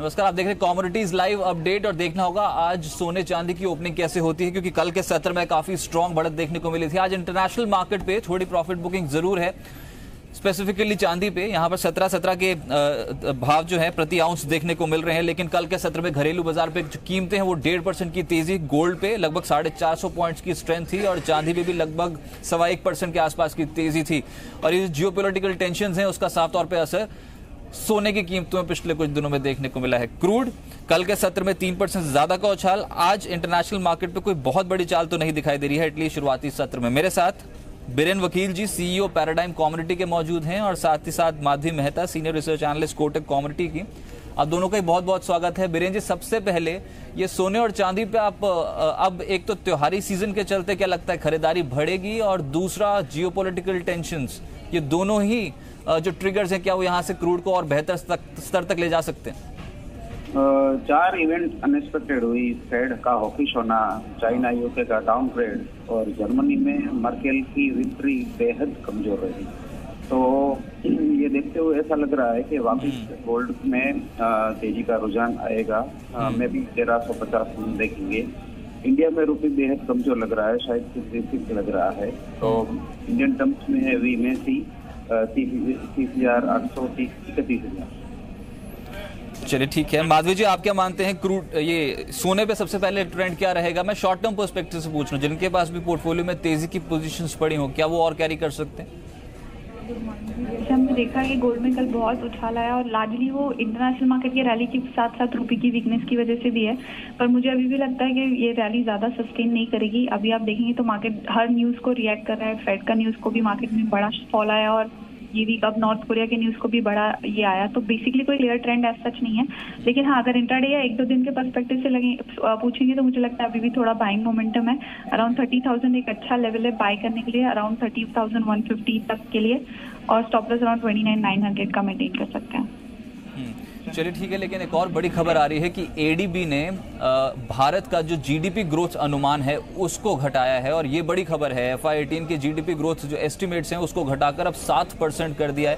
नमस्कार, आप देख रहे हैं कमोडिटीज लाइव अपडेट और देखना होगा आज सोने चांदी की ओपनिंग कैसे होती है, क्योंकि कल के सत्र में काफी स्ट्रांग बढ़त देखने को मिली थी। आज इंटरनेशनल मार्केट पे थोड़ी प्रॉफिट बुकिंग जरूर है, स्पेसिफिकली चांदी पे यहाँ पर 17 के भाव जो है प्रति आउंस देखने को मिल रहे हैं। लेकिन कल के सत्र में घरेलू बाजार पे जो कीमतें हैं वो 1.5% की तेजी, गोल्ड पे लगभग 450 पॉइंट्स की स्ट्रेंथ थी और चांदी पे भी लगभग 1.25% के आसपास की तेजी थी। और ये जियोपॉलिटिकल टेंशन है उसका साफ तौर पर असर सोने की कीमतों में पिछले कुछ दिनों में देखने को मिला है। क्रूड कल के सत्र में 3% ज्यादा का उछाल। आज इंटरनेशनल मार्केट पे कोई बहुत बड़ी चाल तो नहीं दिखाई दे रही है, एटलीस्ट शुरुआती सत्र में। मेरे साथ बीरेन वकील जी, सीईओ पैराडाइम कमोडिटी के मौजूद हैं और साथ ही साथ Madhavi Mehta, senior research analyst Kotak commodity की। आप दोनों का बहुत बहुत स्वागत है। बीरेन जी, सबसे पहले ये सोने और चांदी पे आप अब एक तो त्योहारी सीजन के चलते क्या लगता है खरीदारी बढ़ेगी, और दूसरा जियोपॉलिटिकल टेंशंस, ये दोनों ही जो ट्रिगर्स हैं क्या वो यहाँ से क्रूड को और बेहतर स्तर तक ले जा सकते हैं? 4 इवेंट अनएक्सपेक्टेड हुई। फेड का हॉकिश होना, चाइना यूके का डाउनग्रेड और जर्मनी में मर्केल की विक्ट्री बेहद कमजोर रही। तो ये देखते हुए ऐसा लग रहा है कि वापस गोल्ड में तेजी का रुझान आएगा। मैं भी 1350 देखेंगे। इंडिया में रुपये बेहद कमजोर लग रहा है, शायद 36 लग रहा है। तो इंडियन टर्म्स में है वी में 30,800, 31,000। चलिए ठीक है। माधवी जी, आप क्या मानते हैं क्रूड ये सोने पे सबसे पहले ट्रेंड क्या रहेगा? मैं शॉर्ट टर्म पर्सपेक्टिव से पूछ रहा हूँ, जिनके पास भी पोर्टफोलियो में तेजी की पोजीशंस पड़ी हो, क्या वो और कैरी कर सकते हैं? जैसे हमने देखा कि गोल्ड में कल बहुत उछाल आया और लार्जली वो इंटरनेशनल मार्केट की रैली के साथ साथ रुपये की वीकनेस की वजह से भी है। पर मुझे अभी भी लगता है कि ये रैली ज्यादा सस्टेन नहीं करेगी। अभी आप देखेंगे तो मार्केट हर न्यूज को रिएक्ट कर रहा है। फेड का न्यूज को भी मार्केट में बड़ा फॉल आया और ये वीक अब नॉर्थ कोरिया के न्यूज को भी बड़ा ये आया। तो बेसिकली कोई क्लियर ट्रेंड एज सच नहीं है। लेकिन हाँ, अगर इंट्राडे या 1-2 दिन के पर्सपेक्टिव से पूछेंगे तो मुझे लगता है अभी भी थोड़ा बाइंग मोमेंटम है। अराउंड 30,000 एक अच्छा लेवल है बाय करने के लिए, अराउंड 30,150 तक के लिए, और स्टॉप लॉस अराउंड 29,900 का मेंटेन कर सकते हैं। चलिए ठीक है। लेकिन एक और बड़ी खबर आ रही है कि एडीबी ने भारत का जो जीडीपी ग्रोथ अनुमान है उसको घटाया है, और ये बड़ी खबर है। FY18 के जीडीपी ग्रोथ जो एस्टिमेट्स हैं उसको घटाकर अब 7% कर दिया है।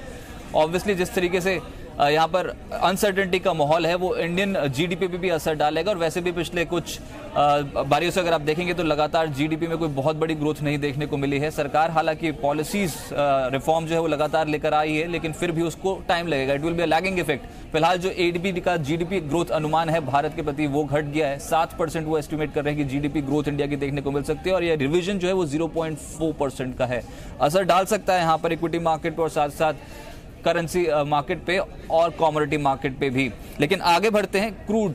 ऑब्वियसली जिस तरीके से यहाँ पर अनसर्टेनिटी का माहौल है वो इंडियन जीडीपी पे भी असर डालेगा। और वैसे भी पिछले कुछ बारियों से अगर आप देखेंगे तो लगातार जीडीपी में कोई बहुत बड़ी ग्रोथ नहीं देखने को मिली है। सरकार हालांकि पॉलिसीज रिफॉर्म जो है वो लगातार लेकर आई है, लेकिन फिर भी उसको टाइम लगेगा। It will be a lagging effect. फिलहाल जो एडीबी का जीडीपी ग्रोथ अनुमान है भारत के प्रति वो घट गया है। 7% वो एस्टिमेट कर रहे हैं कि जीडीपी ग्रोथ इंडिया की देखने को मिल सकती है, और यह रिविजन जो है वो 0.4% का है। असर डाल सकता है यहाँ पर इक्विटी मार्केट पर और साथ साथ करेंसी मार्केट पे और कमोडिटी मार्केट पे भी। लेकिन आगे बढ़ते हैं। क्रूड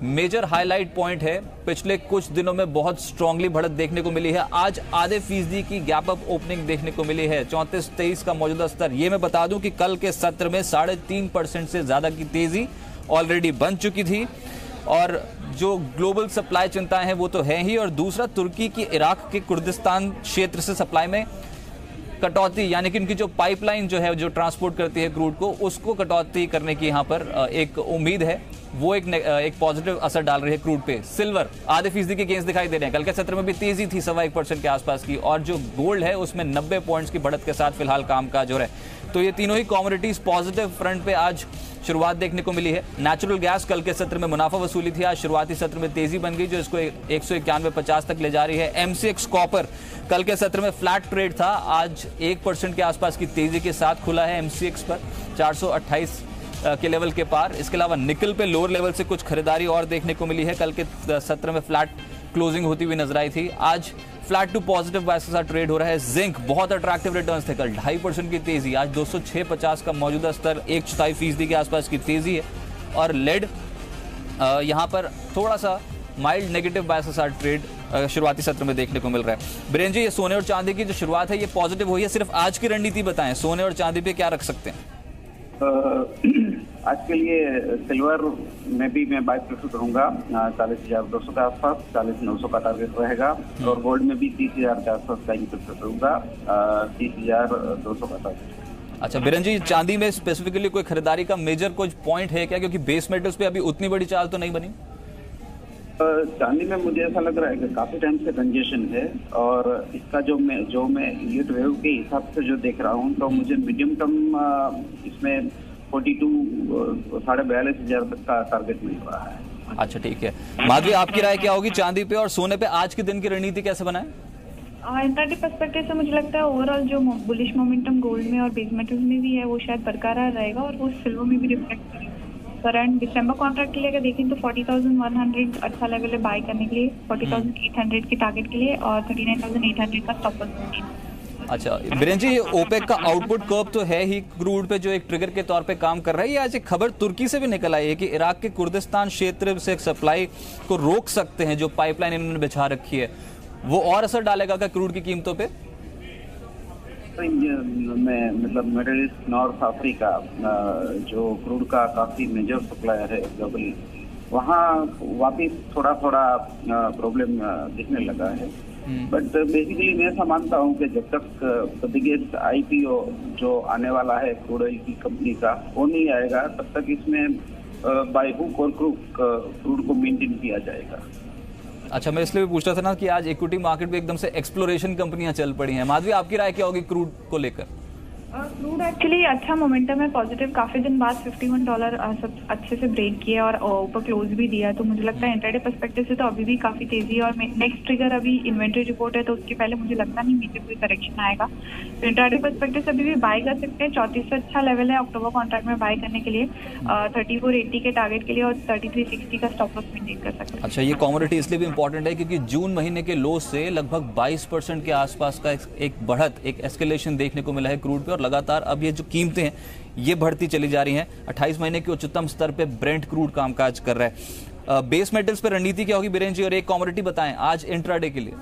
मेजर हाईलाइट पॉइंट है, पिछले कुछ दिनों में बहुत स्ट्रांगली बढ़त देखने को मिली है। आज आधे फीसदी की गैप अप ओपनिंग देखने को मिली है, 34-23 का मौजूदा स्तर। ये मैं बता दूं कि कल के सत्र में 3.5% से ज्यादा की तेजी ऑलरेडी बन चुकी थी। और जो ग्लोबल सप्लाई चिंताएं हैं वो तो है ही, और दूसरा तुर्की की इराक के कुर्दिस्तान क्षेत्र से सप्लाई में कटौती, यानी कि उनकी जो पाइपलाइन जो है जो ट्रांसपोर्ट करती है क्रूड को, उसको कटौती करने की यहाँ पर एक उम्मीद है। वो एक पॉजिटिव असर डाल रही है क्रूड पे। सिल्वर आधे फीसदी के गेंस दिखाई दे रहे हैं। कल के सत्र में भी तेजी थी 1.25% के आसपास की, और जो गोल्ड है उसमें 90 पॉइंट्स की बढ़त के साथ फिलहाल कामकाज हो रहा है। तो ये तीनों ही कमोडिटीज पॉजिटिव फ्रंट पे आज शुरुआत देखने को मिली है। नेचुरल गैस कल के सत्र में मुनाफा वसूली थी, आज शुरुआती सत्र में तेजी बन गई जो इसको 191.50 तक ले जा रही है। MCX कॉपर कल के सत्र में फ्लैट ट्रेड था, आज 1% के आसपास की तेजी के साथ खुला है MCX पर 428 के लेवल के पार। इसके अलावा निकल पे लोअर लेवल से कुछ खरीदारी और देखने को मिली है। कल के सत्र में फ्लैट क्लोजिंग होती हुई नजर आई थी, आज फ्लैट टू पॉजिटिव बायस के साथ ट्रेड हो रहा है। जिंक बहुत अट्रैक्टिव रिटर्न्स थे, कल 2.5% की तेजी, आज 206.50 का मौजूदा स्तर, 1/4% के आसपास की तेजी है। और लेड यहाँ पर थोड़ा सा माइल्ड नेगेटिव बायस के साथ ट्रेड शुरुआती सत्र में देखने को मिल रहा है। बीरेन जी, ये सोने और चांदी की जो शुरुआत है ये पॉजिटिव हुई है, सिर्फ आज की रणनीति बताएं, सोने और चांदी पे क्या रख सकते हैं? आज के लिए सिल्वर में भी मैं बाय प्रेफर करूंगा 40,200 के आसपास, 40,900 का टारगेट रहेगा। और गोल्ड में भी 30,000 के आसपास बाइंग प्रेफर करूंगा, 30,200 का टारगेट। अच्छा बीरेन जी, चांदी में स्पेसिफिकली कोई खरीदारी का मेजर कुछ पॉइंट है क्या, क्योंकि बेस मेटल्स पे अभी उतनी बड़ी चाल तो नहीं बनी? चांदी में मुझे ऐसा लग रहा है कि काफी टाइम से कंजेशन है, और इसका जो मैं यील्ड वेव के हिसाब से जो देख रहा हूँ तो मुझे मीडियम टर्म इसमें 42,000 तक का टारगेट मिल रहा है। अच्छा, ठीक है। माधवी, आपकी राय क्या होगी चांदी पे और सोने पे आज के दिन की रणनीति कैसे बनाए? इंट्राडे पर्सपेक्टिव से मुझे लगता है ओवरऑल जो बुलिश मोमेंटम गोल्ड में और बेस मेटल्स में भी है वो शायद बरकरार रहेगा और वो सिल्वर में भी रिफ्लेक्ट करेगा। करंट दिसंबर कॉन्ट्रैक्ट के लिए अगर देखें तो 40,100 अच्छा लेवल है बाय करने के लिए, 40,800 के टारगेट के लिए और 39,800 का स्टॉप लॉस। अच्छा बीरेन जी, ओपेक का आउटपुट कर्व तो है ही क्रूड पे जो एक ट्रिगर के तौर पे काम कर रहा है। ये आज एक खबर तुर्की से भी निकल आई है कि इराक के कुर्दिस्तान क्षेत्र से सप्लाई को रोक सकते हैं, जो पाइपलाइन इन्होंने बिछा रखी है वो और असर डालेगा क्या क्रूड की कीमतों पे? मतलब मिडिल ईस्ट, नॉर्थ अफ्रीका जो क्रूड का काफी मेजर सप्लायर है ग्लोबली, वहाँ वापिस थोड़ा प्रॉब्लम दिखने लगा है। बट बेसिकली मैं ऐसा मानता हूँ कि जब तक बिगेस्ट IPO जो आने वाला है क्रूड ऑयल की कंपनी का वो नहीं आएगा, तब तक इसमें बाय हुक और क्रूड को मेंटेन किया जाएगा। अच्छा, मैं इसलिए भी पूछ रहा था ना कि आज इक्विटी मार्केट में एकदम से एक्सप्लोरेशन कंपनियां चल पड़ी हैं। माधवी, आपकी राय क्या होगी क्रूड को लेकर? क्रूड एक्चुअली अच्छा मोमेंटम है, पॉजिटिव। काफी दिन बाद $51 सब अच्छे से ब्रेक किया और ऊपर क्लोज भी दिया, तो मुझे लगता है इंट्राडे पर्सपेक्टिव से तो अभी भी काफी तेजी है। और नेक्स्ट ट्रिगर अभी इन्वेंट्री रिपोर्ट है, तो उसके पहले मुझे लगता नहीं नीचे कोई करेक्शन आएगा। तो इंट्राडे पर्सपेक्टिव से अभी भी बाय कर सकते हैं। 34 से अच्छा लेवल है अक्टूबर कॉन्ट्रैक्ट में बाय करने के लिए, 3480 के टारगेट के लिए और 3360 का स्टॉप लॉस मेंटेन कर सकते हैं। अच्छा, ये कमोडिटी इसलिए भी इंपॉर्टेंट है क्योंकि जून महीने के लो से लगभग 22% के आसपास का एक बढ़त, एक एस्केलेशन देखने को मिला है क्रूड पे और लगातार अब ये जो कीमतें हैं ये बढ़ती चली जा रही हैं। 28 महीने के उच्चतम स्तर पे ब्रेंट क्रूड कामकाज कर रहा है। बेस मेटल्स पे रणनीति क्या होगी बीरेन जी, और एक कमोडिटी बताएं आज इंट्राडे के लिए?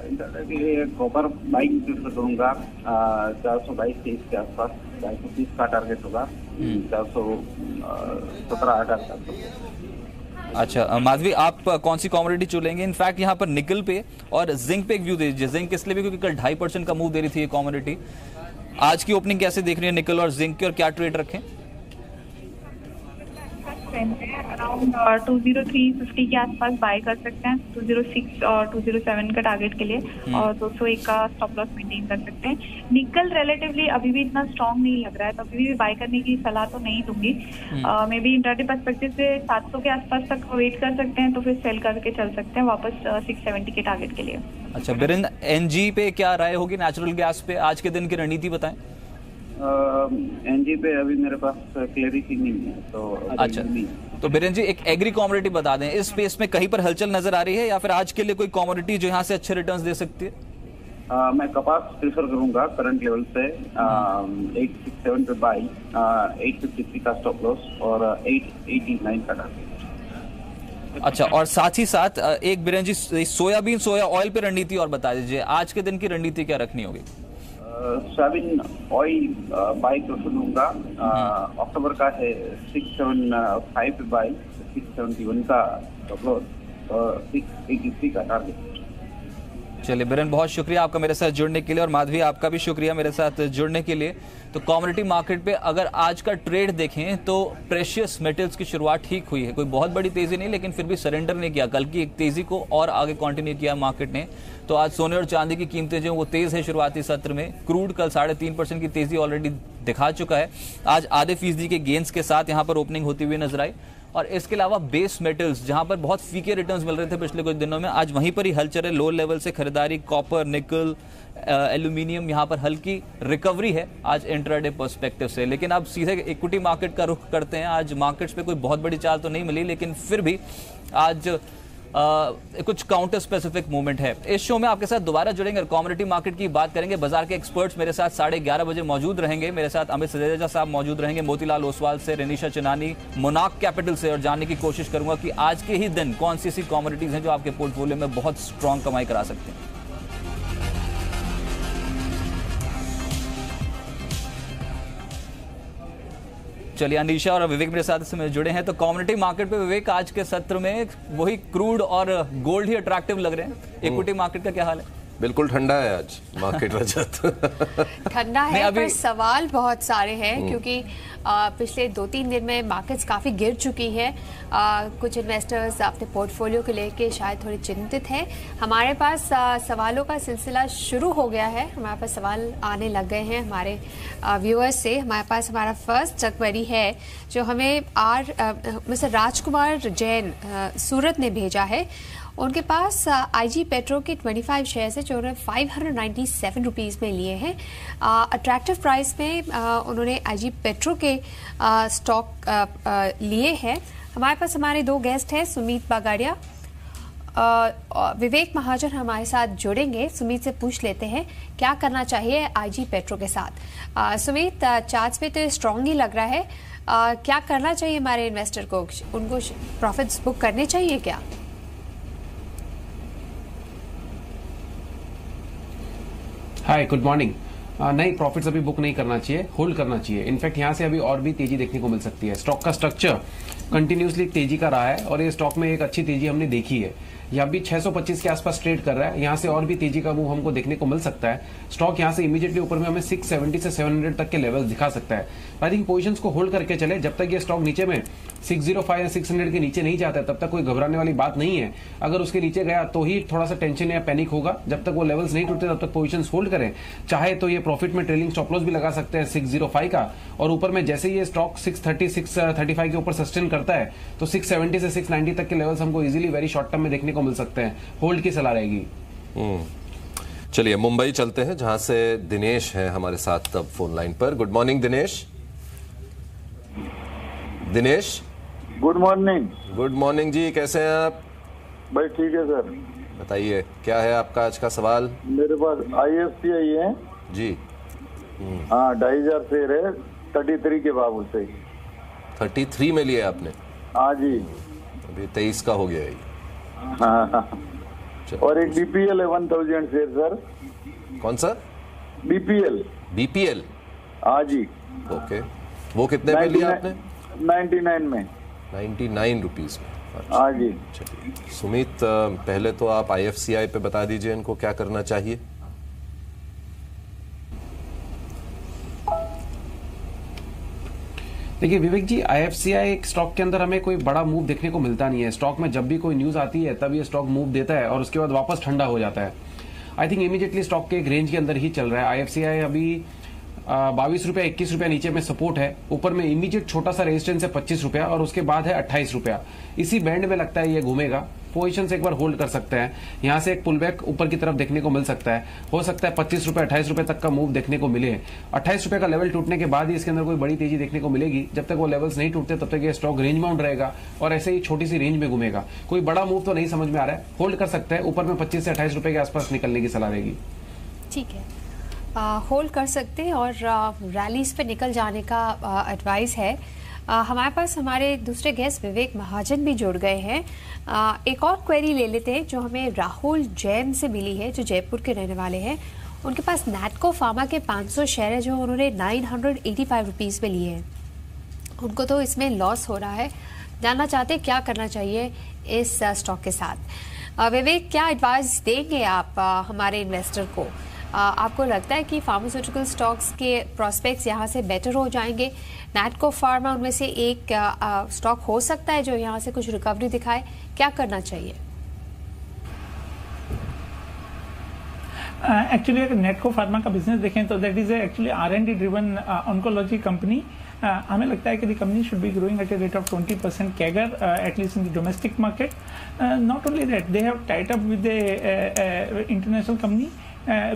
इंट्राडे के लिए कॉपर बाइंग प्रेफर करूंगा, 422 के आसपास, 430 का टारगेट होगा, 417,800। अच्छा माधवी, आप कौन सी कमोडिटी चुनेंगे? इनफैक्ट यहाँ पर निकल पे और जिंक पे एक व्यू दीजिए। जिंक इसलिए भी क्योंकि कल 2.5% का मूव दे रही थी ये कमोडिटी। आज की ओपनिंग कैसे देख रही है निकल और जिंक की, और क्या ट्रेड रखें? अराउंड 20350 के आसपास बाय कर सकते हैं, 206 और 207 का टारगेट के लिए, और 201 का स्टॉप लॉस मेंटेन कर सकते हैं। निकल रिलेटिवली अभी भी इतना स्ट्रांग नहीं लग रहा है, तो अभी भी बाय करने की सलाह तो नहीं दूंगी। मे बी इंट्राडे पर्सपेक्टिव से 700 के आसपास तक वेट कर सकते हैं, तो फिर सेल करके चल सकते हैं वापस 670 के टारगेट के लिए। अच्छा बिरेन, NG पे क्या राय होगी, नेचुरल गैस पे आज के दिन की रणनीति बताएं? NG पे अभी मेरे पास क्लैरिटी नहीं है, तो अच्छा तो बीरेन जी एक एग्री कमोडिटी बता दें, इस स्पेस में कहीं पर हलचल नजर आ रही है या फिर आज के लिए कोई कमोडिटी जो यहाँ से अच्छे रिटर्न्स दे सकती है? मैं कपास प्रेफर करूंगा करंट लेवल से, 867 पे बाई, 853 का स्टॉप लॉस और 889 का टारगेट। अच्छा, और साथ ही साथ एक बीरेन जी सोयाबीन, सोया ऑयल पे रणनीति और बता दीजिए, आज के दिन की रणनीति क्या रखनी होगी? सोयाबीन ऑयल बाई प्रेफर दूंगा, अक्टूबर का है 675 पे बाई, 671 का स्टॉप लॉस और 683 का टारगेट। चलिए बीरेन, बहुत शुक्रिया आपका मेरे साथ जुड़ने के लिए, और माधवी आपका भी शुक्रिया मेरे साथ जुड़ने के लिए। तो कमोडिटी मार्केट पे अगर आज का ट्रेड देखें तो प्रेशियस मेटल्स की शुरुआत ठीक हुई है, कोई बहुत बड़ी तेजी नहीं, लेकिन फिर भी सरेंडर नहीं किया, कल की एक तेजी को और आगे कंटिन्यू किया मार्केट ने। तो आज सोने और चांदी की कीमतें जो वो तेज है शुरुआती सत्र में। क्रूड कल 3.5% की तेजी ऑलरेडी दिखा चुका है, आज आधे फीसदी के गेंस के साथ यहाँ पर ओपनिंग होती हुई नजर आई। और इसके अलावा बेस मेटल्स जहां पर बहुत फीके रिटर्न्स मिल रहे थे पिछले कुछ दिनों में, आज वहीं पर ही हलचल है, लो लेवल से खरीदारी, कॉपर, निकल, एल्यूमिनियम, यहां पर हल्की रिकवरी है आज इंट्राडे पर्सपेक्टिव से। लेकिन अब सीधे इक्विटी मार्केट का रुख करते हैं। आज मार्केट्स पे कोई बहुत बड़ी चाल तो नहीं मिली, लेकिन फिर भी आज कुछ काउंटर स्पेसिफिक मूवमेंट है। इस शो में आपके साथ दोबारा जुड़ेंगे और कमोडिटी मार्केट की बात करेंगे। बाजार के एक्सपर्ट्स मेरे साथ 11:30 बजे मौजूद रहेंगे। मेरे साथ अमित सजरेजा साहब मौजूद रहेंगे, मोतीलाल ओसवाल से, रेनिशा चनानी, मोनाक कैपिटल से, और जानने की कोशिश करूंगा कि आज के ही दिन कौन सी ऐसी कमोडिटीज हैं जो आपके पोर्टफोलियो में बहुत स्ट्रॉन्ग कमाई करा सकते हैं। चलिए, अनीशा और विवेक मेरे साथ इसमें जुड़े हैं। तो कमोडिटी मार्केट पे विवेक, आज के सत्र में वही क्रूड और गोल्ड ही अट्रैक्टिव लग रहे हैं, इक्विटी मार्केट का क्या हाल है? बिल्कुल ठंडा है आज मार्केट रजत। ठंडा है पर सवाल बहुत सारे हैं क्योंकि पिछले 2-3 दिन में मार्केट्स काफ़ी गिर चुकी है। कुछ इन्वेस्टर्स अपने पोर्टफोलियो को लेके शायद थोड़े चिंतित हैं। हमारे पास सवालों का सिलसिला शुरू हो गया है, हमारे पास सवाल आने लग गए हैं हमारे व्यूअर्स से। हमारे पास हमारा फर्स्ट क्वेरी है जो हमें मिस्टर राजकुमार जैन सूरत ने भेजा है। उनके पास आईजी पेट्रो के 25 शेयर्स है जो उन्होंने 597 रुपीज़ में लिए हैं। अट्रैक्टिव प्राइस में उन्होंने आईजी पेट्रो के स्टॉक लिए हैं। हमारे पास हमारे 2 गेस्ट हैं, सुमित बागाड़िया, विवेक महाजन हमारे साथ जुड़ेंगे। सुमित से पूछ लेते हैं क्या करना चाहिए आईजी पेट्रो के साथ। सुमित, चार्ट्स पे तो स्ट्रॉन्ग ही लग रहा है, क्या करना चाहिए हमारे इन्वेस्टर को? उनको प्रॉफिट्स बुक करने चाहिए क्या? हाय, गुड मॉर्निंग। नहीं, प्रॉफिट्स अभी बुक नहीं करना चाहिए, होल्ड करना चाहिए। इनफैक्ट यहाँ से अभी और भी तेजी देखने को मिल सकती है। स्टॉक का स्ट्रक्चर कंटिन्यूसली तेजी का रहा है और ये स्टॉक में एक अच्छी तेजी हमने देखी है। यह भी 625 के आसपास ट्रेड कर रहा है, यहाँ से और भी तेजी का मूव हमको देखने को मिल सकता है। स्टॉक यहाँ से इमीडिएटली ऊपर में हमें 670 से 700 तक के लेवल्स दिखा सकता है। आई थिंक पोजीशंस को होल्ड करके चले, जब तक ये स्टॉक नीचे में 605 या 600 के नीचे नहीं जाता है तब तक कोई घबराने वाली बात नहीं है। अगर उसके नीचे गया तो ही थोड़ा सा टेंशन या पैनिक होगा। जब तक वो लेवल्स नहीं टूटते तब तक पोजीशंस होल्ड करें। चाहे तो ये प्रॉफिट में ट्रेलिंग स्टॉप लॉस भी लगा सकते हैं 605 का, और ऊपर में जैसे ये स्टॉक 630 635 के ऊपर सस्टेन करता है तो 670 से 690 तक के लेवल्स हमको इजीली वेरी शॉर्ट टर्म में देखने को मिल सकते हैं। होल्ड की सलाह रहेगी। चलिए मुंबई चलते हैं जहां से दिनेश है हमारे साथ तब फोन लाइन पर। Good morning Dinesh. Dinesh good morning. Good morning ji, कैसे हैं आप? भाई ठीक है सर। बताइए क्या है आपका आज का सवाल? मेरे पास IFCI है जी। हाँ, 2500 शेयर है 33 के बाबू से। 33 में लिया आपने? हाँ जी। अभी 23 का हो गया है। हाँ। और एक BPL है 1000 शेयर सर। कौन सा? BPL? हाँ जी। ओके, वो कितने पे लिया आपने? 99 में। 99 रुपीज में। हाँ जी। चलिए सुमित, पहले तो आप IFCI पे बता दीजिए इनको क्या करना चाहिए। देखिए विवेक जी, IFCI स्टॉक के अंदर हमें कोई बड़ा मूव देखने को मिलता नहीं है। स्टॉक में जब भी कोई न्यूज आती है तब ये स्टॉक मूव देता है और उसके बाद वापस ठंडा हो जाता है। आई थिंक इमीडिएटली स्टॉक के एक रेंज के अंदर ही चल रहा है। IFCI अभी 22 रुपया 21 रुपया नीचे में सपोर्ट है, ऊपर में इमीडिएट छोटा सा रेजिस्टेंस है 25 रुपया और उसके बाद है 28 रुपया। इसी बैंड में लगता है ये घूमेगा। पोजीशन से एक बार होल्ड कर सकते हैं। यहाँ से एक पुलबैक ऊपर की तरफ देखने को मिल सकता है। हो सकता है 25 रुपए 28 रुपए तक का मूव देखने को मिले। 28 रुपए का लेवल टूटने के बाद ही इसके अंदर कोई बड़ी तेजी देखने को मिलेगी। जब तक वो लेवल्स नहीं टूटते तब तक ये स्टॉक रेंज बाउंड रहेगा और ऐसे ही छोटी सी रेंज में घूमेगा। कोई बड़ा मूव तो नहीं समझ में आ रहा है, होल्ड कर सकते हैं। ऊपर में 25 से 28 रुपए के आसपास निकलने की सलाह रहेगी। ठीक है, होल्ड कर सकते हैं और रैलीज पे निकल जाने का एडवाइस है। हमारे पास हमारे दूसरे गेस्ट विवेक महाजन भी जुड़ गए हैं। एक और क्वेरी ले लेते हैं जो हमें राहुल जैन से मिली है, जो जयपुर के रहने वाले हैं। उनके पास नैटको फार्मा के 500 शेयर है जो उन्होंने 985 रुपीज़ में लिए हैं। उनको तो इसमें लॉस हो रहा है, जानना चाहते क्या करना चाहिए इस स्टॉक के साथ। विवेक, क्या एडवाइस देंगे आप हमारे इन्वेस्टर को? आपको लगता है कि फार्मास्यूटिकल स्टॉक्स के प्रोस्पेक्ट्स यहाँ से बेटर हो जाएंगे? नैटको फार्मा उनमें से एक स्टॉक हो सकता है जो यहाँ से कुछ रिकवरी दिखाए, क्या करना चाहिए? एक्चुअली अगर नेटको फार्मा का बिजनेस देखें तो that is actually R&D driven oncology company. हमें लगता है कि the company should be growing at a rate of 20% CAGR at least in the domestic market. Not only that, they have tied up with the international company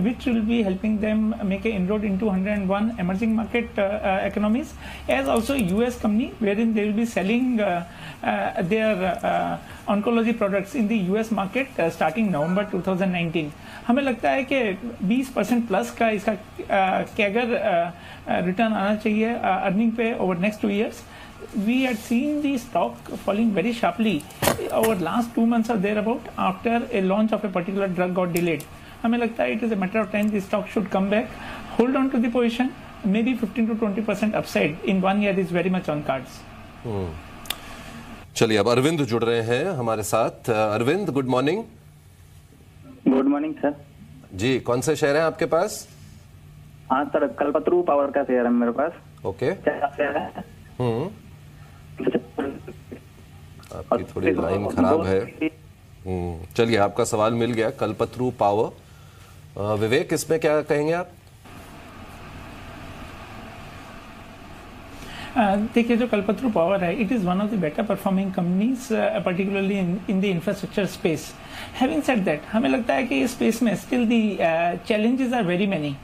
which will be helping them make an inroad into 101 emerging market economies, as also US company wherein they will be selling their oncology products in the US market starting November 2019. हमें लगता है कि 20% plus का इसका CAGR return आना चाहिए earning पे over next 2 years. We had seen the stock falling very sharply over last 2 months or thereabout after a launch of a particular drug got delayed. हमें लगता है it is a matter of time, the stock should come back, hold on to the position, may be 15 to 20% upside in 1 year is very much on cards. चलिए अब अरविंद जुड़ रहे हैं हमारे साथ। Arvind, good morning. Good morning sir. जी, कौन से शेयर हैं आपके पास? हाँ सर, कल्पतरू पावर का शेयर है मेरे पास। ओके। क्या शेयर है? आपकी थोड़ी लाइन खराब है। चलिए, आपका सवाल मिल गया। कल्पतरू पावर। विवेक, इसमें क्या कहेंगे आप? देखिए, जो कल्पतरू पावर है, it is one of the better performing companies particularly in the infrastructure space. Having said that, हमें लगता है कि इस स्पेस में still the challenges are very many.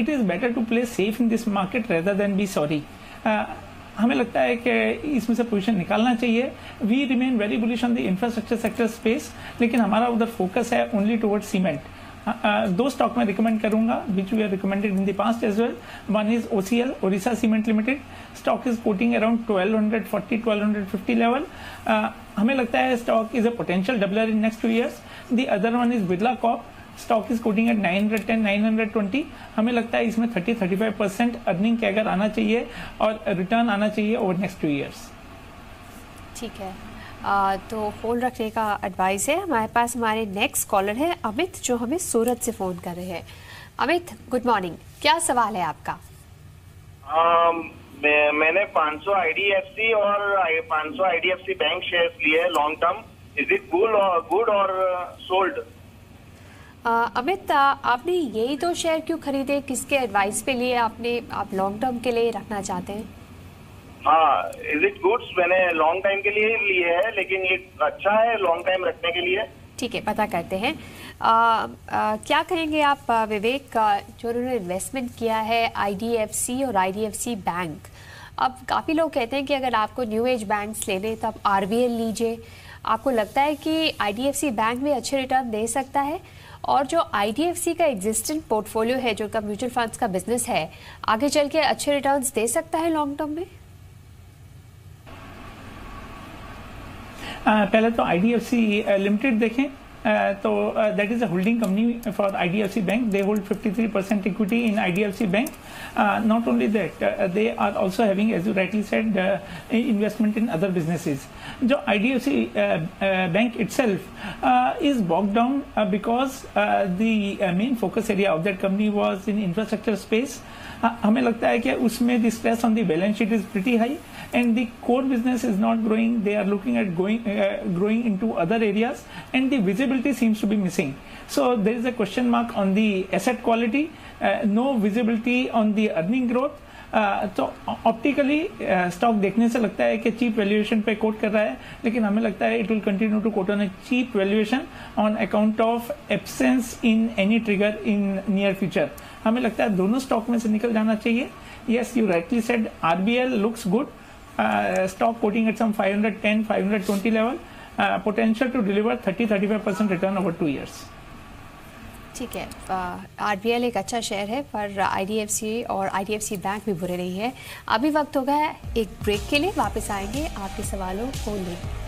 It is better to play safe in this market rather than be sorry. हमें लगता है कि इसमें से पोजीशन निकालना चाहिए। We remain very bullish on the infrastructure sector space, लेकिन हमारा उधर फोकस है ओनली टुवर्ड्स सीमेंट। दो स्टॉक में रिकमेंड करूंगा which we are recommended in the past as well. One is OCL, Odisha cement limited. Stock is quoting around 1240-1250 level. हमें लगता है stock is a potential doubler in next 2 years। The other one is Birla corp. Stock is quoting at 910-920। हमें लगता है इसमें 30-35% earning CAGR आना चाहिए और रिटर्न आना चाहिए ओवर नेक्स्ट 2 years। ठीक है, तो होल्ड रखने का एडवाइस है। हमारे पास हमारे नेक्स्ट कॉलर है अमित, जो हमें सूरत से फोन कर रहे हैं। अमित, गुड मॉर्निंग, क्या सवाल है आपका? मैंने 500 IDFC और 500 IDFC बैंक शेयर्स लिए long term. Is it good और सोल्ड? अमित, आपने यही 2 शेयर क्यों खरीदे? किसके एडवाइस पे लिए आपने? आप लॉन्ग टर्म के लिए रखना चाहते हैं? हाँ, इज इट गुड्स? मैंने लॉन्ग टाइम के लिए लिए है, लेकिन ये अच्छा है लॉन्ग टाइम रखने के लिए? ठीक है, पता करते हैं। क्या कहेंगे आप विवेक, जो उन्होंने इन्वेस्टमेंट किया है IDFC और IDFC बैंक? अब काफ़ी लोग कहते हैं कि अगर आपको न्यू एज बैंक्स लेने तो आप RBL लीजिए। आपको लगता है कि IDFC बैंक भी अच्छे रिटर्न दे सकता है? और जो IDFC का एग्जिस्टिंग पोर्टफोलियो है, जो का म्यूचुअल फंड्स का बिजनेस है, आगे चल के अच्छे रिटर्न्स दे सकता है लॉन्ग टर्म में? पहले तो IDFC लिमिटेड देखें तो that is a holding company for IDFC bank. They hold 53% equity in IDFC bank. Not only that, they are also having, as you rightly said, investment in other businesses. जो IDFC bank itself is bogged down because the main focus area of that company was in infrastructure space. हमें लगता है कि उसमें the stress on the balance sheet is pretty high and the core business is not growing. They are looking at growing into other areas and the visibility seems to be missing. So there is a question mark on the asset quality, no visibility on the earning growth. तो optically stock देखने से लगता है कि cheap valuation पे coat कर रहा है, लेकिन हमें लगता है it will continue to quote on a cheap valuation on account of absence in any trigger in near future. हमें लगता है दोनों स्टॉक में से निकल जाना चाहिए। Yes, you rightly said RBL looks good. Stock quoting at some 510-520 level. Potential to deliver 30-35% return over 2 years। ठीक है, RBL एक अच्छा शेयर है, पर IDFC और IDFC बैंक भी बुरे नहीं है। अभी वक्त होगा एक ब्रेक के लिए, वापस आएंगे आपके सवालों को लेकर।